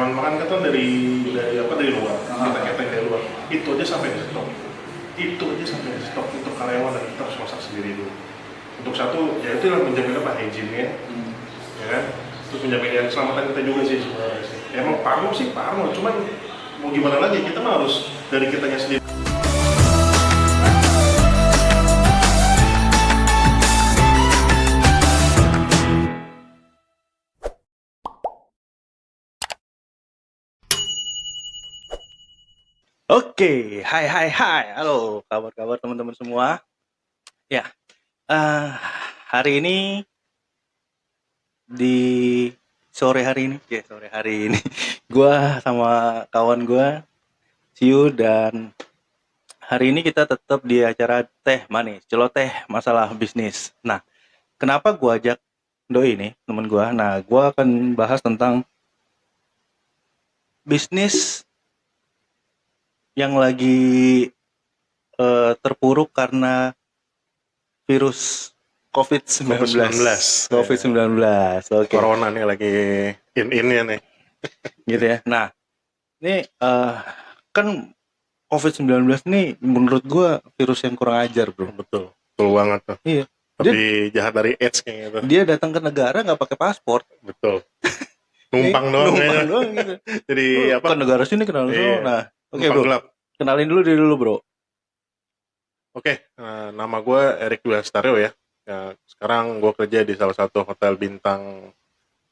karyawan makan kan dari luar, kita catering dari luar. Itu aja sampai di stok. Untuk karyawan dan kita harus masak sendiri dulu. Untuk satu, ya itu yang menjamin apa hygiene-nya, ya kan? Terus menjamin keselamatan kita juga sih sebenarnya sih. Ya, emang parno, cuman mau gimana lagi, kita mah harus dari kitanya sendiri. Oke, hai, halo, kabar teman-teman semua. Ya, hari ini di sore hari ini, gua sama kawan gua, Siu, dan hari ini kita tetap di acara teh manis, celoteh masalah bisnis. Nah, kenapa gua ajak Doi ini, teman gua? Nah, gua akan bahas tentang bisnis yang lagi terpuruk karena virus COVID-19. COVID-19. Oke. Corona nih lagi in-innya nih. Gitu ya. Nah, ini kan COVID-19 ini menurut gua virus yang kurang ajar, Bro. Betul banget tuh. Iya. Lebih jahat dari AIDS kayaknya gitu. Dia datang ke negara nggak pakai paspor. Betul. Numpang doang gitu. Jadi Ke negara sini kenal iya. Nah, oke, Bro. Gelap. Kenalin dulu diri dulu, Bro. Oke, nama gue Erik Dwi Astario ya. Sekarang gue kerja di salah satu hotel bintang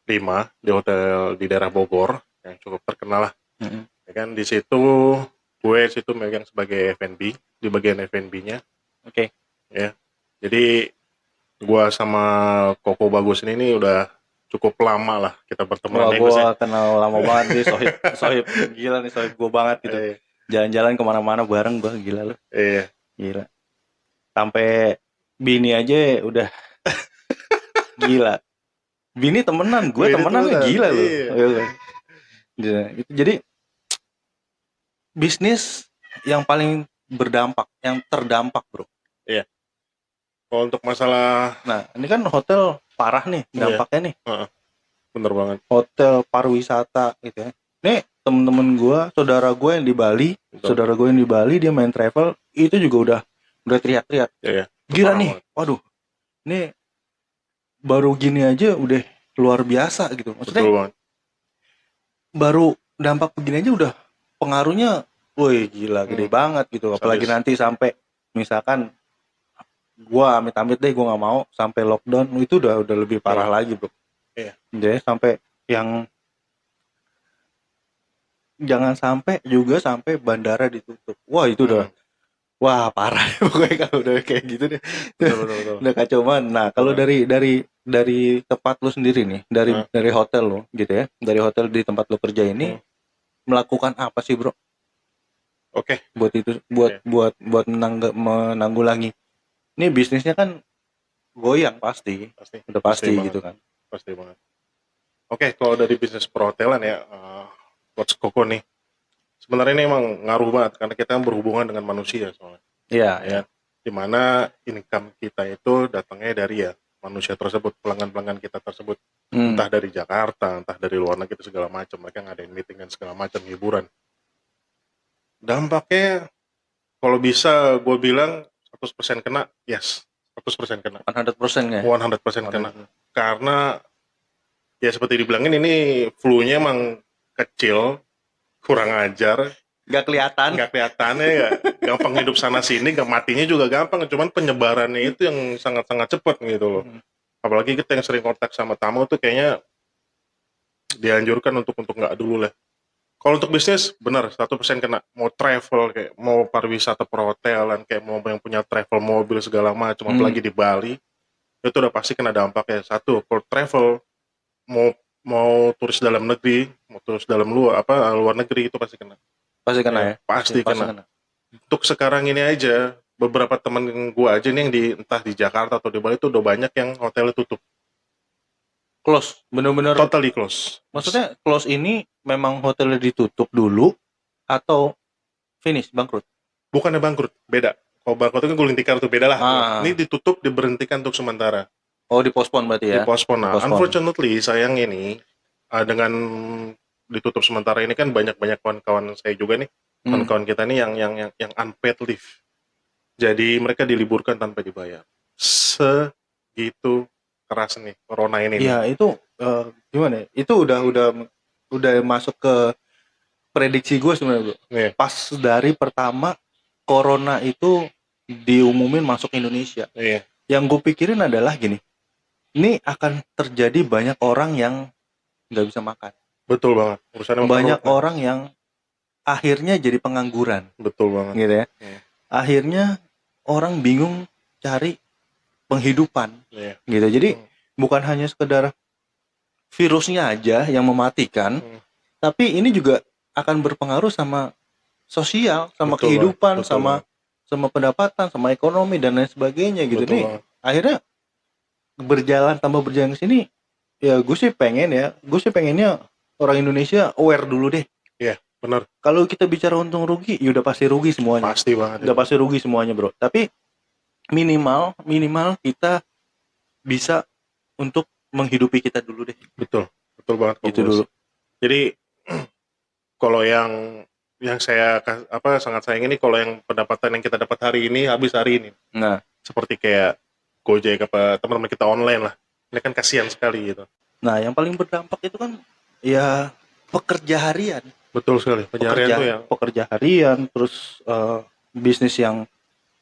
5 di hotel di daerah Bogor yang cukup terkenal lah. Ya kan di situ gue megang sebagai F&B di bagian F&B-nya. Oke. Ya. Jadi gue sama Koko Bagus ini udah cukup lama lah kita berteman. Gue kenal lama banget nih, sohib gila nih, sohib gue banget gitu. Jalan-jalan kemana-mana bareng gue, gila lu. Iya. Gila. Sampai bini aja udah gila. Bini temenan, gue temenan gila lu. Iya. Jadi bisnis yang paling berdampak, yang terdampak, Bro. Iya. Kalau untuk masalah, nah ini kan hotel parah nih dampaknya nih. Bener banget. Hotel pariwisata gitu ya. Nih temen-temen gue, saudara gue yang di Bali, dia main travel, itu juga udah teriak-teriak. Iya. Gila nih, waduh, ini baru gini aja udah luar biasa gitu. Maksudnya baru dampak begini aja udah pengaruhnya, woi gila, gede banget gitu. Apalagi nanti sampai misalkan gua amit-amit deh, gua nggak mau sampai lockdown, itu udah lebih parah lagi, Bro. Iya. Jadi sampai yang jangan sampai bandara ditutup. Wah itu udah wah parah pokoknya kalau udah kayak gitu deh. Betul. Udah kacau banget. Nah, kalau dari tempat lu sendiri nih, dari hotel lu gitu ya. Dari hotel di tempat lu kerja ini melakukan apa sih, Bro? Oke. Buat menanggulangi. Ini bisnisnya kan goyang pasti. Udah pasti gitu kan. Pasti banget. Oke, kalau dari bisnis perhotelan ya, Coach Koko nih, sebenarnya ini emang ngaruh banget karena kita berhubungan dengan manusia soalnya. Iya. Dimana income kita itu datangnya dari manusia tersebut, pelanggan-pelanggan kita tersebut, entah dari Jakarta, entah dari luar negeri segala macam, mereka ngadain meeting dan segala macam hiburan. Dampaknya kalau bisa gue bilang 100% kena, yes, 100% kena. 100% ya? 100% kena. Karena ya seperti dibilangin ini flu-nya emang kecil, kurang ajar, nggak kelihatannya ya, gampang hidup sana sini, matinya juga gampang, cuman penyebarannya itu yang sangat cepat gitu loh. Apalagi kita yang sering kontak sama tamu tuh kayaknya dianjurkan untuk nggak dulu lah. Kalau untuk bisnis benar 100% kena, mau travel kayak mau pariwisata perhotelan kayak mau yang punya travel mobil segala macam, apalagi di Bali itu udah pasti kena dampaknya. Satu, kalau travel mau turis dalam negeri, mau turis dalam luar negeri itu pasti kena. Pasti kena. Pasti kena. Untuk sekarang ini aja, beberapa teman gua aja nih yang entah di Jakarta atau di Bali itu udah banyak yang hotelnya tutup. Close, bener-bener. Totally close. Maksudnya close ini memang hotelnya ditutup dulu atau finish, bangkrut? Bukannya bangkrut, beda. Kalau bangkrut itu kan gulung tikar tuh, beda lah. Ini ditutup, diberhentikan untuk sementara. Oh, dipospon berarti ya? Dipospon. Nah, unfortunately sayang ini dengan ditutup sementara ini kan banyak kawan-kawan saya juga nih, kawan-kawan kita nih yang unpaid leave. Jadi mereka diliburkan tanpa dibayar. Segitu keras nih corona ini nih. Iya, itu gimana ya? Itu udah masuk ke prediksi gue sebenarnya, Bro. Nih, Pas dari pertama corona itu diumumin masuk Indonesia. iya, Yang gue pikirin adalah gini. Ini akan terjadi banyak orang yang nggak bisa makan. betul banget. Urusannya makan Banyak perut, orang yang akhirnya jadi pengangguran, betul banget. gitu ya. Iya. Akhirnya orang bingung cari penghidupan, Iya. gitu. Jadi Hmm. bukan hanya sekedar virusnya aja yang mematikan, tapi ini juga akan berpengaruh sama sosial, sama Betul kehidupan, banget, betul sama pendapatan, sama ekonomi dan lain sebagainya gitu. Betul Nih banget. akhirnya tambah berjalan ke sini, ya gue sih pengennya orang Indonesia aware dulu deh. Iya, benar. Kalau kita bicara untung rugi, ya udah pasti rugi semuanya. Pasti banget. Udah pasti rugi semuanya, Bro. Tapi minimal kita bisa untuk menghidupi kita dulu deh. Betul banget. Gitu Bos. dulu. Jadi kalau yang saya sangat sayang ini, kalau yang pendapatan yang kita dapat hari ini habis hari ini, Nah, seperti kayak Gojek apa teman-teman kita online lah, ini kan kasihan sekali gitu. nah yang paling berdampak itu kan ya pekerja harian. Betul sekali. Pencarian tuh yang Pekerja harian, terus bisnis yang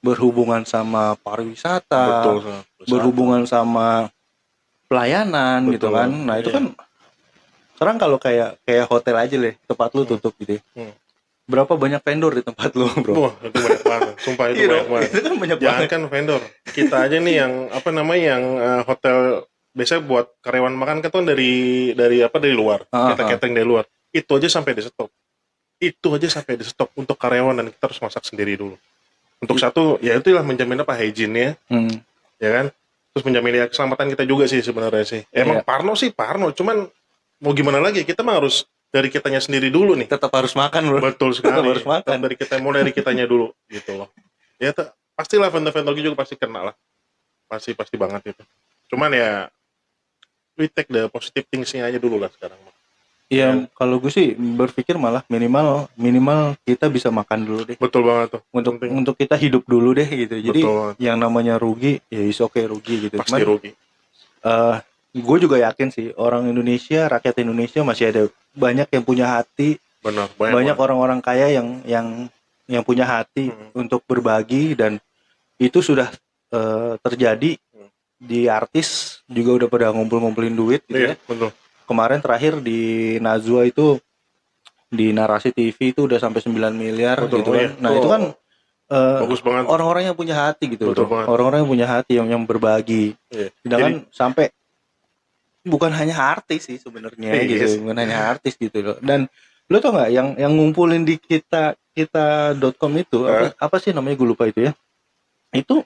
berhubungan sama pariwisata, betul. berhubungan sama pelayanan gitu Betul. kan. Nah, itu Iya. kan sekarang kalau kayak hotel aja deh, tempat lu tutup gitu ya. Berapa banyak vendor di tempat lu, Bro? Wah, itu banyak banget. Sumpah itu Iya banyak dong, banget. itu kan banyak Jangan banget. kan vendor. Kita aja nih yang yang hotel biasanya buat karyawan makan kan tuh dari luar. Kita catering dari luar. Itu aja sampai di stop. Untuk karyawan, dan kita harus masak sendiri dulu. Untuk satu, ya itulah menjamin hygiene-nya, ya kan? Terus menjamin keselamatan kita juga sih sebenarnya sih. Emang Iya. Parno, cuman mau gimana lagi? Kita mah harus dari kitanya sendiri dulu nih. Tetap harus makan, Bro. Betul sekali. Tetap harus makan. Mulai dari kitanya dulu gitu loh. Ya pastilah vendor-vendor juga pasti kena lah. Pasti banget itu. Cuman ya we take the positive things-nya aja dulu lah sekarang. Iya, kalau gue sih berpikir malah minimal kita bisa makan dulu deh. Betul banget tuh. Untuk kita hidup dulu deh gitu. Jadi Betul. yang namanya rugi ya is okay rugi gitu. Pasti rugi. Gue juga yakin sih orang Indonesia, rakyat Indonesia masih ada banyak yang punya hati, Benar, banyak orang-orang kaya yang punya hati untuk berbagi, dan itu sudah terjadi di artis juga udah pada ngumpulin duit gitu ya. Betul. Kemarin terakhir di Najwa itu di Narasi TV itu udah sampai 9 miliar Betul, gitu kan. iya. Nah, itu kan Bagus banget. orang-orang yang punya hati gitu Betul loh. banget. Orang-orang yang punya hati yang berbagi. Iya. Sedangkan sampai bukan hanya artis sih sebenarnya Iya, gitu, yes. bukan hanya artis gitu loh. Dan lo tau nggak yang ngumpulin di kita.com itu apa sih namanya, gue lupa itu ya. Itu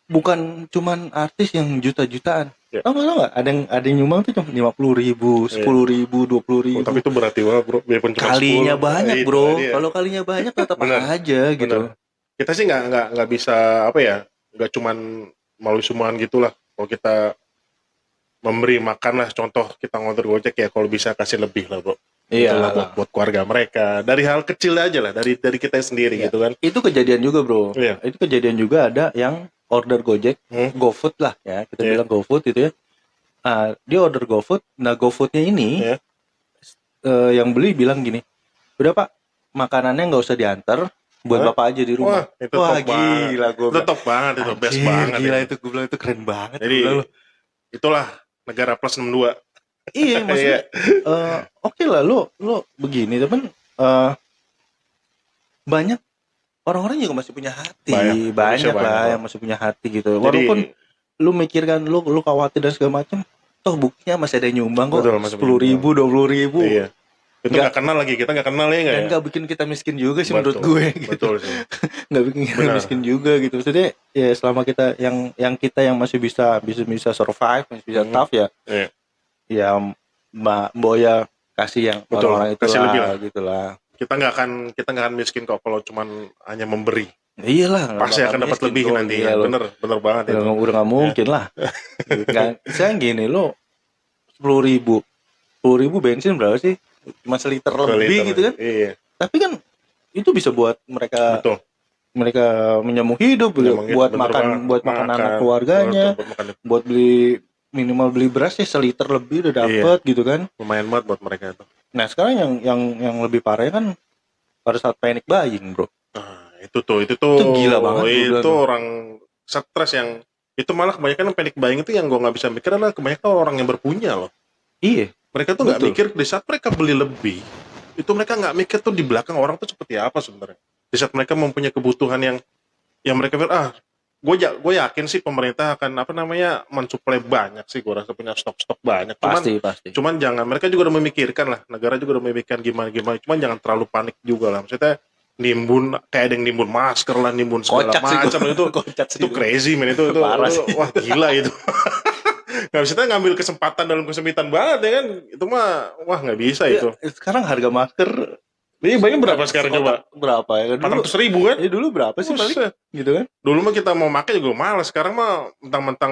bukan cuman artis yang juta-jutaan. Ya. Tau nggak? Ada yang nyumbang tuh cuma 50.000, 10.000, 20.000. Tapi itu berarti banget, Bro. Biarpun cuma Kalinya 10, banyak, itu Bro. dia. Kalau kalinya banyak tetap Bener. aja gitu. Bener. Kita sih nggak bisa nggak cuman melalui sumbangan gitulah. Kalau kita memberi makan lah, contoh kita ngorder Gojek ya, kalau bisa kasih lebih lah, Bro. Iya. Itulah buat keluarga mereka. Dari hal kecil aja lah, dari kita sendiri Iya. gitu kan. Itu kejadian juga, Bro. Iya. Itu kejadian juga, ada yang order Gojek, GoFood lah ya, kita bilang GoFood gitu ya. Dia order GoFood. Nah, GoFoodnya ini yang beli bilang gini, udah Pak, makanannya nggak usah diantar, buat Bapak aja di rumah. Wah, itu top gila, banget. Itu top banget, itu best banget. Gila itu, gue bilang itu keren banget. Jadi itulah negara plus 62. Iya, maksudnya oke lah, lo begini, teman, banyak orang-orang juga masih punya hati, banyak lah yang masih punya hati gitu. Walaupun lu mikirkan lu khawatir dan segala macam, toh buktinya masih ada yang nyumbang kok, 10.000, 20.000. Iya. Itu nggak kenal lagi, kita nggak kenal ya nggak? Dan nggak bikin kita miskin juga sih menurut gue. Gitu. Betul sih. Nggak bikin kita miskin juga gitu. Maksudnya ya selama kita yang kita yang masih bisa survive, masih bisa tough ya. Iya. Ya Mbak Boya kasih yang orang-orang itu lah, gitulah. Kita nggak akan miskin kok kalau cuman hanya memberi. Iyalah, pasti akan dapat lebih nanti. Iya, bener banget itu. Udah nggak mungkin lah. Saya gini, lo 10.000 bensin berapa sih? cuma seliter lebih Seliter. gitu kan. Iya, Tapi kan itu bisa buat mereka betul. menyambung hidup, Menyambung hidup, buat bener makan banget. buat makan anak Makan, keluarganya, betul, buat makan. buat beli minimal beli beras ya seliter lebih udah Iya. dapet gitu kan. Lumayan banget buat mereka itu. Nah sekarang yang lebih parah kan pada saat panic buying bro. Nah, itu tuh Itu gila banget, gua bilang itu tuh. orang stres yang itu malah kebanyakan yang panic buying itu yang gue nggak bisa mikir adalah kebanyakan orang yang berpunya loh. Iya. Mereka tuh nggak Betul. mikir di saat mereka beli lebih itu mereka nggak mikir tuh di belakang orang tuh seperti apa sebenarnya. Di saat mereka mempunyai kebutuhan yang mereka pikir gue yakin sih pemerintah akan mensuplai banyak sih, gue rasa punya stok banyak. Pasti. Cuman jangan, mereka juga udah memikirkan lah, negara juga udah memikirkan gimana, cuman jangan terlalu panik juga lah. Maksudnya nimbun, kayak ada yang nimbun masker lah, nimbun segala Kocak sih macam gua. itu Kocak sih itu gua. crazy men, itu Parah sih. wah gila itu. Nggak bisa kita ngambil kesempatan dalam kesempitan banget ya kan, itu mah wah nggak bisa itu. Ya, sekarang harga masker Ini bayangin berapa sekarang coba? berapa ya? Dulu 400.000 kan? dulu berapa sih paling? Buset. Gitu kan? Dulu mah kita mau pakai juga malas, sekarang mah mentang-mentang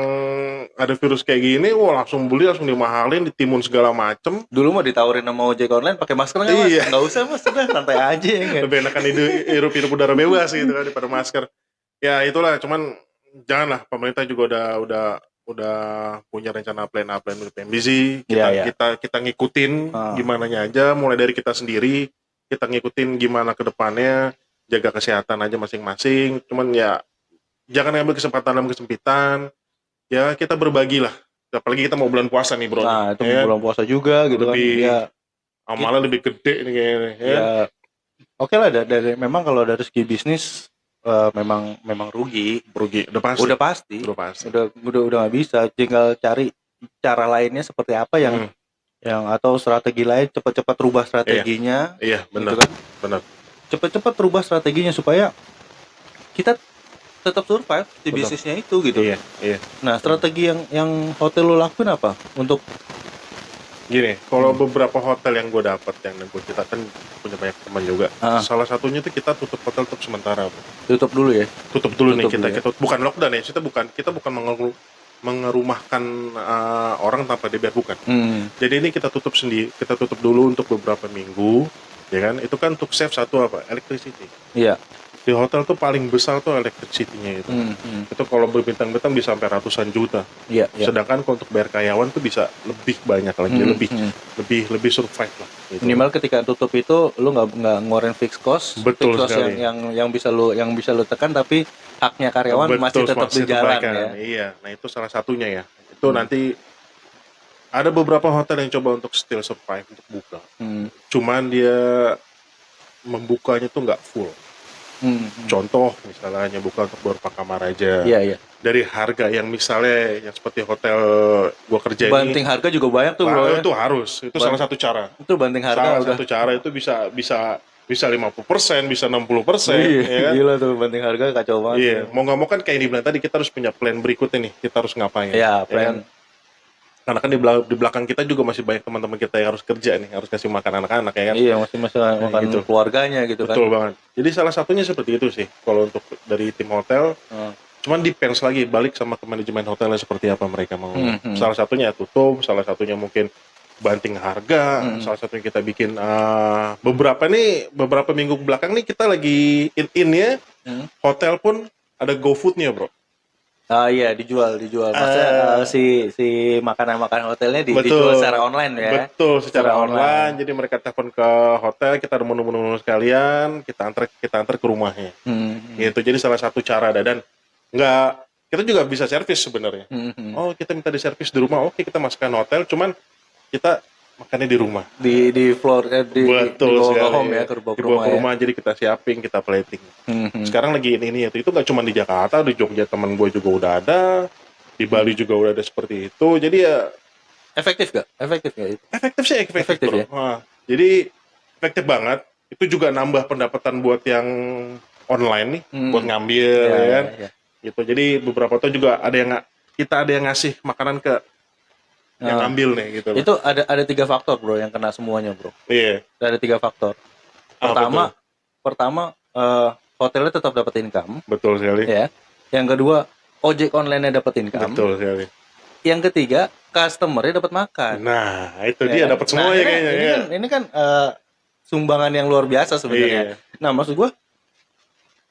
ada virus kayak gini, wah langsung beli, langsung dimahalin, ditimun segala macem. Dulu mah ditawarin sama ojek online pakai masker nggak mas? Iya. Nggak usah mas, udah santai aja ya nggak? Lebih enakan hirup udara bebas gitu kan daripada masker. Ya itulah, cuman janganlah, pemerintah juga udah punya rencana plan A, plan B, plan B sih. Iya. Kita ngikutin gimana aja, mulai dari kita sendiri, kita ngikutin gimana ke depannya, jaga kesehatan aja masing-masing. Cuman ya jangan ngambil kesempatan dalam kesempitan. Ya kita berbagi lah. Apalagi kita mau bulan puasa nih bro. Nah itu ya, bulan puasa juga gitu lebih, kan? Ya, amalnya lebih gede nih kayaknya. Ya. ya oke lah. Dari memang kalau dari segi bisnis memang rugi Udah pasti. udah pasti Udah pasti. udah nggak bisa, tinggal cari cara lainnya seperti apa yang atau strategi lain, cepat-cepat rubah strateginya. Iya benar. Gitu kan? Benar. Cepat-cepat rubah strateginya supaya kita tetap survive di Betul. bisnisnya itu gitu. Iya. Nah strategi yang hotel lo lakuin apa untuk Gini, kalau beberapa hotel yang gue dapat, yang kita kan punya banyak teman juga. Salah satunya tuh kita tutup hotel untuk sementara. tutup dulu ya? Tutup dulu nih Tutup kita bukan lockdown ya, kita bukan mengerumahkan orang tanpa dibayar, bukan. Jadi ini kita tutup sendiri, kita tutup dulu untuk beberapa minggu, ya kan? Itu kan untuk save satu electricity. Iya. Di hotel tuh paling besar tuh electricity-nya itu. Itu kalau berbintang-bintang bisa sampai ratusan juta. Iya. Sedangkan kalau untuk bayar karyawan tuh bisa lebih banyak lagi, lebih survive lah. Gitu. Minimal ketika tutup itu lu nggak ngeluarin fixed cost. Betul fixed cost sekali. yang bisa lu tekan, tapi haknya karyawan masih tetap berjalan ya. Iya, nah itu salah satunya ya. Itu nanti ada beberapa hotel yang coba untuk still survive, untuk buka. Cuman dia membukanya tuh nggak full. Contoh misalnya hanya buka untuk beberapa kamar aja. Iya. Dari harga yang misalnya yang seperti hotel gua kerja Banting harga juga banyak tuh bro. itu harus. Itu salah satu cara. Itu banting harga Salah udah. satu cara itu bisa 50%, bisa 60%, Iya, ya kan? gila tuh banting harga kacau banget. Iya, mau nggak mau kan kayak dibilang tadi, kita harus punya plan berikutnya nih, kita harus ngapain. Iya, ya plan. kan? Karena kan di belakang kita juga masih banyak teman-teman kita yang harus kerja nih, harus kasih makan anak-anak ya kan. Iya, masih makan gitu. keluarganya gitu kan. Betul banget. Jadi salah satunya seperti itu sih kalau untuk dari tim hotel. Cuman depends lagi, balik sama ke manajemen hotelnya seperti apa mereka mau. Salah satunya tutup, salah satunya mungkin banting harga, salah satunya kita bikin beberapa minggu belakang nih kita lagi in-nya hotel pun ada GoFood-nya bro. Iya, dijual. Maksudnya si makanan hotelnya dijual secara online ya. Betul, secara online. Jadi mereka telepon ke hotel, kita ada menu-menu sekalian, kita antar ke rumahnya. Gitu. Jadi salah satu cara dan kita juga bisa servis sebenarnya. Oh, kita minta diservis di rumah. Oke, kita masukkan hotel, cuman kita makannya di rumah. Di floor Betul dibawa sekali. ke home ya, Dibawa ke rumah, jadi kita siapin, kita plating. Sekarang lagi ini itu nggak cuma di Jakarta, di Jogja teman gue juga udah ada, di Bali juga udah ada seperti itu. Jadi ya efektif gak itu? Efektif sih, efektif bro. Ya? Jadi efektif banget. Itu juga nambah pendapatan buat yang online nih, buat ngambil ya kan. Gitu. Jadi beberapa tuh juga ada yang ngasih makanan ke yang ngambil nih gitu. Itu ada 3 faktor bro yang kena semuanya bro. Iya. Ada 3 faktor. Pertama hotelnya tetap dapat income. Betul sekali. Ya. Yang kedua ojek online-nya dapat income. Betul sekali. Yang ketiga customer-nya dapat makan. Nah, itu Ya dia kan? dapat semua ya kayaknya. Ya. Ini kan sumbangan yang luar biasa sebenarnya. Iya. Nah, maksud gue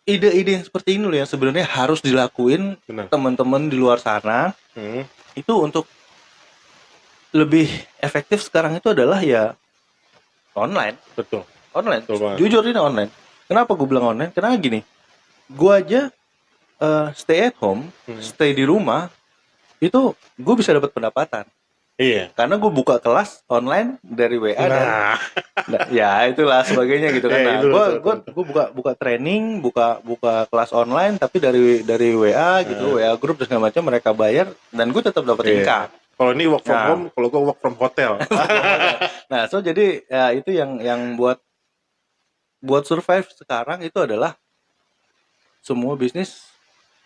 ide-ide yang seperti ini loh yang sebenarnya harus dilakuin Benar. teman-teman di luar sana. Itu untuk lebih efektif sekarang itu adalah ya online. Betul. Online. Betul banget. Jujur ini online. Kenapa gue bilang online? Karena gini, gue aja stay at home, stay di rumah, itu gue bisa dapat pendapatan. Iya. Karena gue buka kelas online dari WA dan Nah, ya itulah sebagainya gitu kan. Nah, itu gue buka training, buka kelas online tapi dari WA gitu, WA grup dan segala macam, mereka bayar dan gue tetap dapat Iya. income. kalau ini work from Nah. home, kalau gue work from hotel. Nah, so jadi ya itu yang buat survive sekarang itu adalah semua bisnis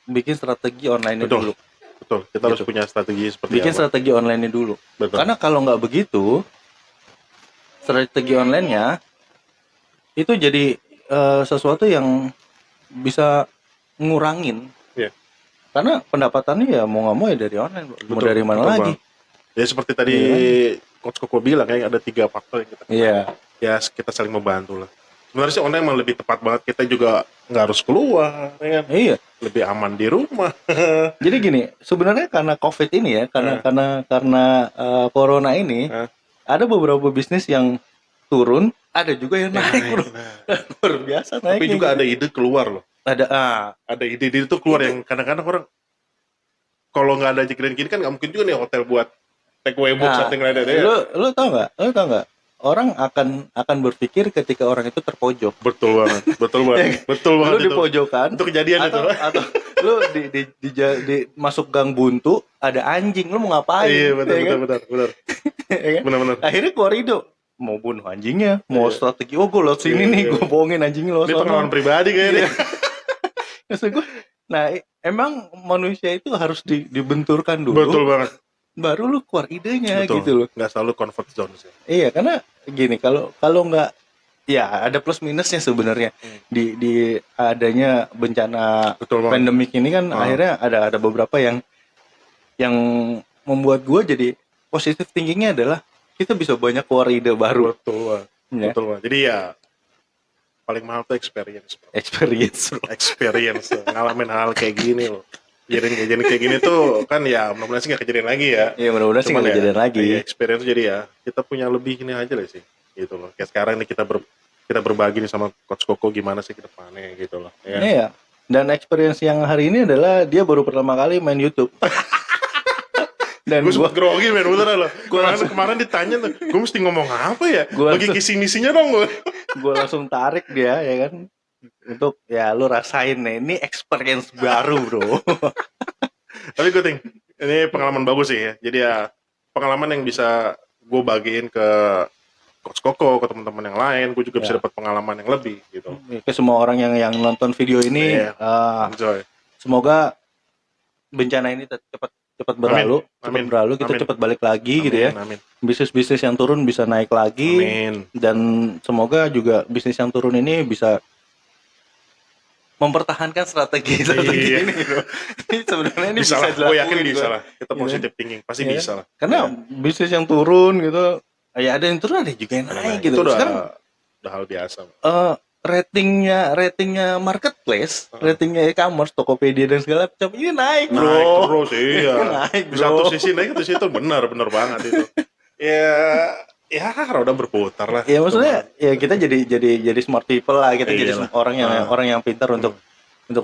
bikin strategi online Betul. dulu. Betul. Kita harus Gitu. punya strategi seperti Bikin apa. strategi online dulu. Betul. Karena kalau nggak begitu, strategi online-nya itu jadi sesuatu yang bisa ngurangin. Iya. Karena pendapatannya ya mau nggak mau ya dari online, Bro. Mau Betul, dari mana betul lagi? Ya seperti tadi Coach Koko bilang ya, ada 3 faktor yang kita Iya. ya kita saling membantu lah. Sebenarnya sih online emang lebih tepat banget, kita juga nggak harus keluar, ya kan? Iya. Lebih aman di rumah. Jadi gini, sebenarnya karena COVID ini ya, karena corona ini, ada beberapa bisnis yang turun, ada juga yang naik, Bro. Luar biasa naik. Tapi juga ada ide keluar loh. Ada Ide-ide itu keluar yang kadang-kadang orang kalau nggak ada kejadian gini kan nggak mungkin juga nih hotel buat take away book something like that ya. Lu tau nggak? Orang akan berpikir ketika orang itu terpojok. Betul banget. Betul banget. Betul banget Lu di itu. pojokan. Itu kejadian atau, itu. atau lu di masuk gang buntu ada anjing, lu mau ngapain? Iya, betul, ya kan? betul. Ya kan? Benar-benar. Akhirnya keluar ide, mau bunuh anjingnya, mau strategi, gue lewat sini nih, gue bohongin anjingnya lewat Ini sana. pengalaman pribadi kayaknya. Maksud gue, nah emang manusia itu harus dibenturkan dulu. Betul banget. Baru lu keluar idenya. Betul. Gitu loh. Nggak selalu comfort zone sih. Iya, karena gini, kalau nggak, ya ada plus minusnya sebenarnya di adanya bencana Betul banget. pandemik ini kan. Akhirnya ada beberapa yang membuat gue jadi positive thinkingnya adalah kita bisa banyak keluar ide baru. Betul banget. Ya. Betul banget. Jadi ya paling mahal tuh experience. Bro. Experience. Ngalamin hal kayak gini loh. Kejadian kayak gini tuh kan ya mudah-mudahan sih nggak kejadian lagi ya. Iya, mudah-mudahan sih Cuman nggak ya, kejadian lagi. ya, experience jadi ya kita punya lebih ini aja lah sih gitu loh. Kayak sekarang nih kita berbagi nih sama Coach Koko gimana sih ke depannya gitu loh. Ya. Iya. Dan experience yang hari ini adalah dia baru pertama kali main YouTube. Dan Gue gua sempet grogi men, beneran loh. Kemarin ditanya tuh, gue mesti ngomong apa ya? Gua Bagi langsung- kisi misinya dong gue. langsung tarik dia ya kan. Untuk ya lu rasain nih, ini experience baru, Bro. Tapi gue think ini pengalaman bagus sih ya. Jadi ya pengalaman yang bisa gue bagiin ke Coach Koko, ke teman-teman yang lain. Gue juga bisa Ya. dapat pengalaman yang lebih gitu. Ke semua orang yang nonton video ini, Iya. Enjoy. semoga bencana ini cepat berlalu, Amin. kita Amin. cepat balik lagi gitu ya. Amin. Bisnis-bisnis yang turun bisa naik lagi. Amin. Dan semoga juga bisnis yang turun ini bisa mempertahankan strategi Iya. ini, Bro. Ini sebenarnya ini Bisa bisa lah, gue dilakuin, yakin bisa Bro. lah. Kita Iya. positive thinking, pasti Iya. bisa lah. Karena bisnis yang turun gitu, ya ada yang turun, ada juga yang Nah, naik gitu. itu Sekarang udah hal biasa. ratingnya marketplace, ratingnya e-commerce, Tokopedia dan segala macam ini naik, Bro. Naik terus, iya. Naik, Di Bro. satu sisi naik, di situ benar banget itu. Ya roda berputar lah. Ya maksudnya ya kita jadi smart people lah, kita jadi Iyalah. orang yang pintar untuk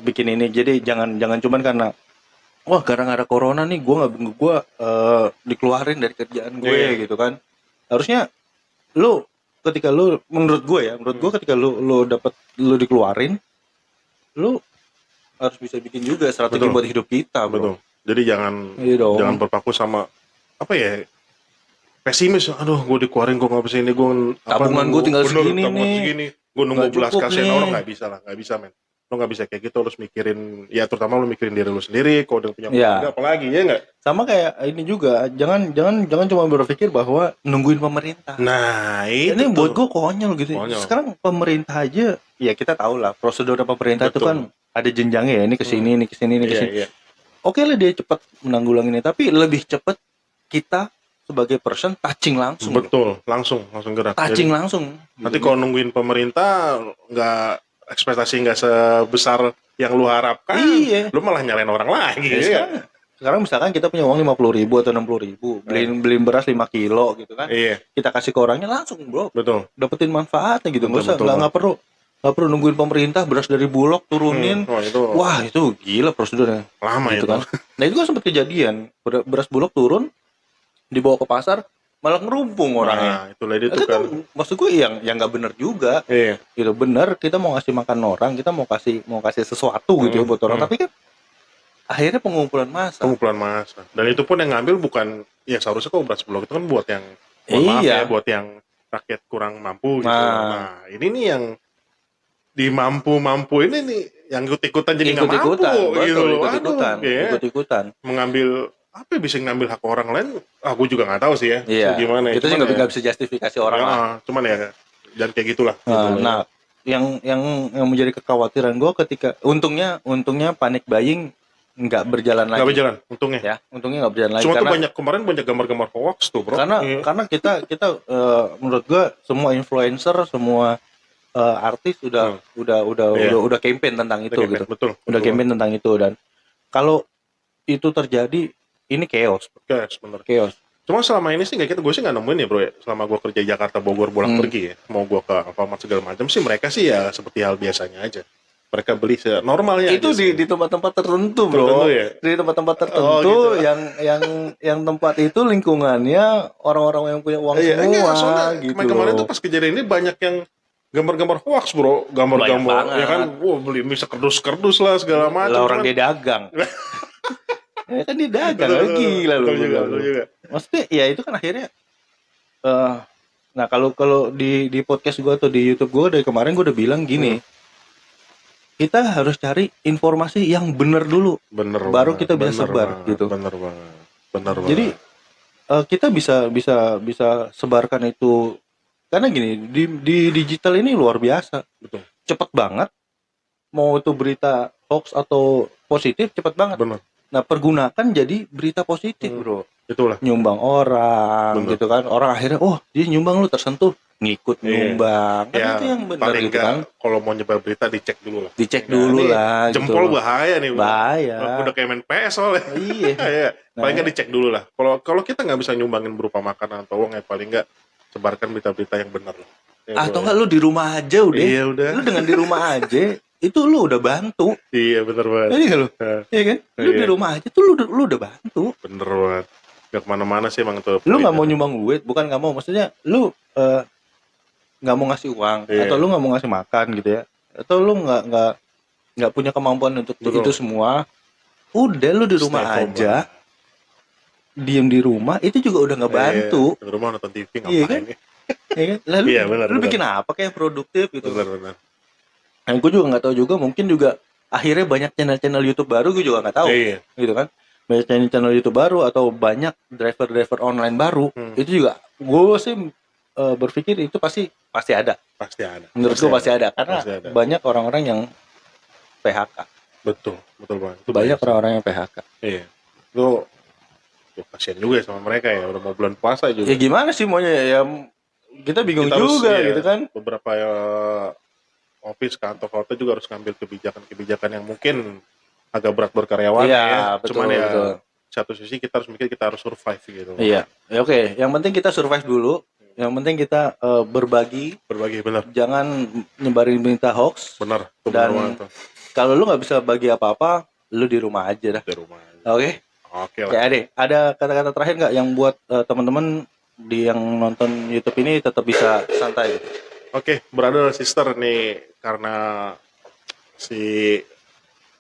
bikin ini. Jadi jangan cuman karena wah gara-gara corona nih gua dikeluarin dari kerjaan gue Iya. gitu kan. Harusnya lu ketika lu menurut gue ketika lu dikeluarin, lu harus bisa bikin juga strategi Betul. buat hidup kita, Bro. Betul. Jadi Iya dong. jangan berpaku sama apa ya, pesimis. Aduh, gue dikeluarin, gue nggak bisa ini, gue Tabungan gue tinggal segini nih. Gue nunggu Nggak belas cukup kasihan nih. orang, nggak bisa men. Lo nggak bisa kayak gitu, lo harus mikirin, ya terutama lo mikirin diri lo sendiri. Kalau udah punya Iya. keluarga, apalagi ya nggak. Sama kayak ini juga, jangan cuma berpikir bahwa nungguin pemerintah. Nah, Ini itu buat tuh. gue konyol gitu. Konyol. Sekarang pemerintah aja, ya kita tahu lah prosedur pemerintah itu Betul. kan ada jenjangnya ya. Ini kesini, ini kesini, ini Iya, kesini. iya. Oke lah dia cepat menanggulangi ini, tapi lebih cepat kita sebagai person touching langsung. Betul, langsung gerak. Touching Jadi, langsung. nanti kalau nungguin pemerintah nggak ekspektasi nggak sebesar yang lu harapkan, Iya. lu malah nyalain orang lagi. Ya, sekarang misalkan kita punya uang 50.000 atau 60.000, beliin beras 5 kilo gitu kan. Iya, Kita kasih ke orangnya langsung, bro. betul. Dapetin manfaatnya gitu. Betul, betul, Nggak perlu nungguin pemerintah beras dari Bulog turunin. Wah, itu gila prosedurnya. Lama Gitu itu. kan. Nah, itu kan sempat kejadian. Beras Bulog turun, dibawa ke pasar, malah ngerumpung orangnya. Nah, itulah itu Itu kan. maksud gue yang nggak bener juga. Iya, Gitu, bener kita mau ngasih makan orang, kita mau kasih sesuatu gitu ya buat orang, tapi kan akhirnya pengumpulan massa. Dan itu pun yang ngambil bukan, ya seharusnya kok beras Bulog itu kan buat yang, maaf Iya. ya, buat yang rakyat kurang mampu gitu. Nah. Nah, ini nih yang di mampu ini nih yang ikut-ikutan jadi nggak mampu Ikut-ikutan, gitu. betul, Aduh, ikut-ikutan, ya. ikut-ikutan. Mengambil apa ya, bisa ngambil hak orang lain? Gue juga nggak tahu sih ya. Iya. Gimana? Kita Cuman juga nggak bisa justifikasi orang lah. Cuman ya, dan kayak gitulah. Nah, yang menjadi kekhawatiran gue ketika untungnya panic buying nggak berjalan lagi. Nggak berjalan, untungnya. Ya, untungnya nggak berjalan lagi. Cuma Karena tuh kemarin banyak gambar-gambar hoax tuh, bro. karena kita menurut gue semua influencer, semua artis udah campaign tentang itu gitu. Betul. Udah campaign tentang itu, dan kalau itu terjadi ini chaos. Bener. Chaos. Cuma selama ini sih gue sih nggak nemuin ya, bro ya. Selama gue kerja Jakarta Bogor bolak pergi ya, mau gue ke Alfamart segala macam sih, mereka sih ya seperti hal biasanya aja. Mereka beli normalnya Itu aja di tempat-tempat tertentu, bro. Ya? Di tempat-tempat tertentu gitu. yang tempat itu lingkungannya orang-orang yang punya uang semua gitu. Kemarin tuh pas kejadian ini banyak yang gambar-gambar hoax, bro. Gambar-gambar ya kan, beli bisa kerdus-kerdus lah segala macam. Lah orang dia dagang. Ya kan dia dagang, gila lu. Betul juga. Maksudnya ya itu kan akhirnya nah kalau di podcast gue atau di YouTube gue dari kemarin gue udah bilang gini. Kita harus cari informasi yang benar dulu. Baru kita bisa sebar gitu. Bener banget. Jadi kita bisa sebarkan itu karena gini, di digital ini luar biasa. Betul. Cepet banget. Mau itu berita hoax atau positif cepet banget. Bener. Nah, pergunakan jadi berita positif, bro. Itulah. Nyumbang orang gitu kan. Orang akhirnya dia nyumbang, lu tersentuh, ngikut nyumbang. Kan Ya, itu yang benar paling gitu kan. Kalau mau nyebar berita dicek dulu lah. Dicek dulu lah jempol gitu. bahaya nih, bro. Bahaya. Udah kayak main PS soalnya. Iya. Paling nggak dicek dulu lah. Kalau kita nggak bisa nyumbangin berupa makanan atau uang, ya paling nggak sebarkan berita-berita yang benar lah. Atau enggak lu di rumah aja udah. Iya, udah. Lu dengan di rumah aja itu lu udah bantu. Iya, bener banget. Iya lu. Iya kan? Lu di rumah aja tuh lu udah bantu. Bener banget. Gak kemana-mana sih emang tuh. Lu nggak mau nyumbang duit, bukan nggak mau, maksudnya lu nggak mau ngasih uang atau lu nggak mau ngasih makan gitu ya, atau lu nggak punya kemampuan untuk itu semua, udah lu di rumah aja, diem di rumah itu juga udah nggak bantu. Di rumah nonton TV ngapain? Iya kan? Iya kan? Lalu lu bikin apa kayak produktif gitu? Bener. Nah, gue juga nggak tahu juga, mungkin juga akhirnya banyak channel-channel YouTube baru, gue juga nggak tahu, gitu kan? Banyak channel YouTube baru atau banyak driver online baru, itu juga gue sih berpikir itu pasti ada. Menurut gue pasti ada karena banyak orang-orang yang PHK. Betul banget. Banyak orang-orang yang PHK. Iya. Itu kasihan juga sama mereka ya, udah mau bulan puasa juga. Ya gimana sih maunya ya, kita bingung juga gitu kan. Beberapa office kantor kota juga harus ngambil kebijakan yang mungkin agak berat berkaryawan ya. Betul, Cuman ya betul. Satu sisi kita harus mikir kita harus survive gitu. Iya. Ya, oke. Yang penting kita survive dulu. Yang penting kita berbagi, benar. Jangan nyebarin berita hoax. Benar. Dan kalau lu nggak bisa bagi apa-apa, lu di rumah aja dah. Di rumah aja. Oke lah. Ya, Ade, ada kata-kata terakhir nggak yang buat teman-teman yang nonton YouTube ini tetap bisa santai? Oke, brother sister nih, karena si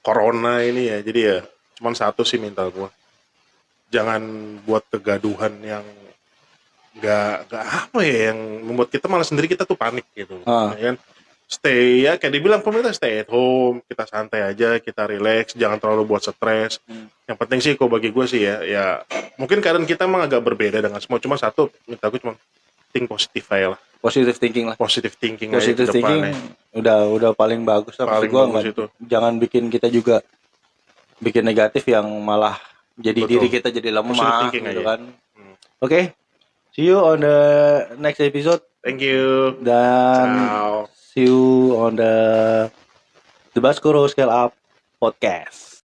corona ini ya, jadi ya cuman satu sih minta gua, jangan buat kegaduhan yang nggak apa ya, yang membuat kita malah sendiri kita tuh panik gitu. Ya kan? Stay, ya kayak dibilang pemerintah, stay at home, kita santai aja, kita relax, jangan terlalu buat stres. Yang penting sih kalau bagi gue sih ya mungkin keadaan kita emang agak berbeda dengan semua, cuma satu minta gue cuma think positif aja lah. Positive thinking udah paling bagus lah. Paling gua bagus itu. Jangan bikin kita juga bikin negatif yang malah jadi diri kita jadi lemah gitu kan. Oke, see you on the next episode Thank you. dan Ciao. see you on the Baskoro Scale Up podcast.